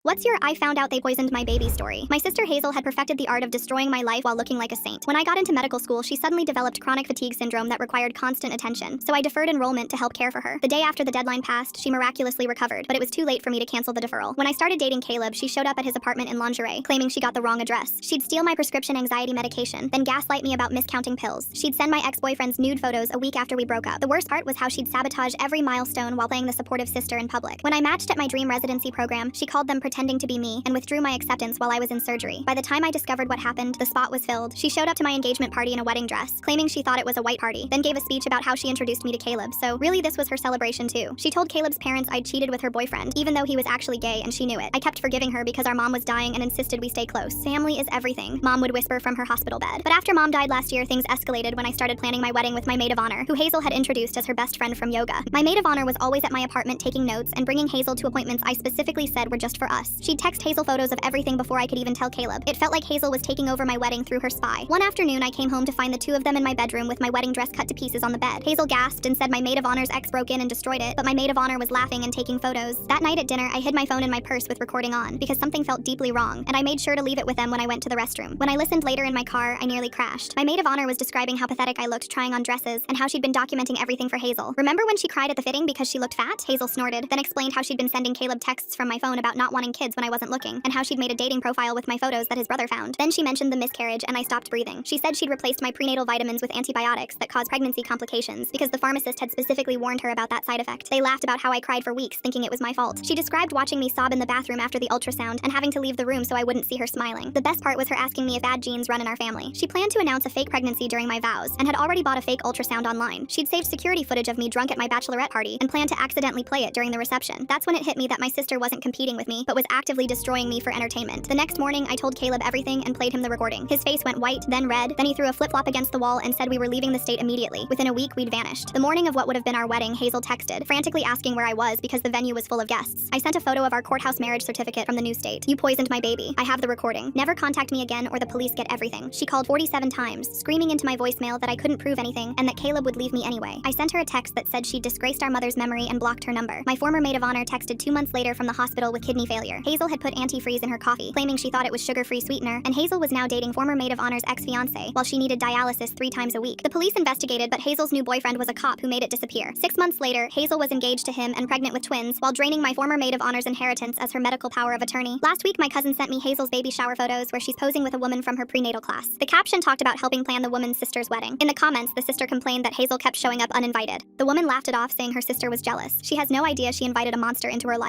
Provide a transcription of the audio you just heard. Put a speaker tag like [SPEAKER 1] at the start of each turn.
[SPEAKER 1] What's your "I found out they poisoned my baby" story? My sister Hazel had perfected the art of destroying my life while looking like a saint. When I got into medical school, she suddenly developed chronic fatigue syndrome that required constant attention, so I deferred enrollment to help care for her. The day after the deadline passed, she miraculously recovered, but it was too late for me to cancel the deferral. When I started dating Caleb, she showed up at his apartment in lingerie, claiming she got the wrong address. She'd steal my prescription anxiety medication, then gaslight me about miscounting pills. She'd send my ex-boyfriend's nude photos a week after we broke up. The worst part was how she'd sabotage every milestone while playing the supportive sister in public. When I matched at my dream residency program, she called them pretending to be me, and withdrew my acceptance while I was in surgery. By the time I discovered what happened, the spot was filled. She showed up to my engagement party in a wedding dress, claiming she thought it was a white party, then gave a speech about how she introduced me to Caleb, so really this was her celebration too. She told Caleb's parents I'd cheated with her boyfriend, even though he was actually gay and she knew it. I kept forgiving her because our mom was dying and insisted we stay close. Family is everything, Mom would whisper from her hospital bed. But after Mom died last year, things escalated when I started planning my wedding with my maid of honor, who Hazel had introduced as her best friend from yoga. My maid of honor was always at my apartment taking notes and bringing Hazel to appointments I specifically said were just for us. She'd text Hazel photos of everything before I could even tell Caleb. It felt like Hazel was taking over my wedding through her spy. One afternoon, I came home to find the two of them in my bedroom with my wedding dress cut to pieces on the bed. Hazel gasped and said my maid of honor's ex broke in and destroyed it, but my maid of honor was laughing and taking photos. That night at dinner, I hid my phone in my purse with recording on, because something felt deeply wrong, and I made sure to leave it with them when I went to the restroom. When I listened later in my car, I nearly crashed. My maid of honor was describing how pathetic I looked trying on dresses, and how she'd been documenting everything for Hazel. Remember when she cried at the fitting because she looked fat? Hazel snorted, then explained how she'd been sending Caleb texts from my phone about not wanting kids when I wasn't looking, and how she'd made a dating profile with my photos that his brother found. Then she mentioned the miscarriage and I stopped breathing. She said she'd replaced my prenatal vitamins with antibiotics that cause pregnancy complications because the pharmacist had specifically warned her about that side effect. They laughed about how I cried for weeks thinking it was my fault. She described watching me sob in the bathroom after the ultrasound and having to leave the room so I wouldn't see her smiling. The best part was her asking me if bad genes run in our family. She planned to announce a fake pregnancy during my vows and had already bought a fake ultrasound online. She'd saved security footage of me drunk at my bachelorette party and planned to accidentally play it during the reception. That's when it hit me that my sister wasn't competing with me, but was actively destroying me for entertainment. The next morning, I told Caleb everything and played him the recording. His face went white, then red, then he threw a flip-flop against the wall and said we were leaving the state immediately. Within a week, we'd vanished. The morning of what would have been our wedding, Hazel texted, frantically asking where I was because the venue was full of guests. I sent a photo of our courthouse marriage certificate from the new state. "You poisoned my baby. I have the recording. Never contact me again or the police get everything." She called 47 times, screaming into my voicemail that I couldn't prove anything and that Caleb would leave me anyway. I sent her a text that said she'd disgraced our mother's memory and blocked her number. My former maid of honor texted 2 months later from the hospital with kidney failure. Hazel had put antifreeze in her coffee, claiming she thought it was sugar-free sweetener, and Hazel was now dating former maid of honor's ex-fiancé while she needed dialysis 3 times a week. The police investigated, but Hazel's new boyfriend was a cop who made it disappear. 6 months later, Hazel was engaged to him and pregnant with twins while draining my former maid of honor's inheritance as her medical power of attorney. Last week, my cousin sent me Hazel's baby shower photos where she's posing with a woman from her prenatal class. The caption talked about helping plan the woman's sister's wedding. In the comments, the sister complained that Hazel kept showing up uninvited. The woman laughed it off, saying her sister was jealous. She has no idea she invited a monster into her life.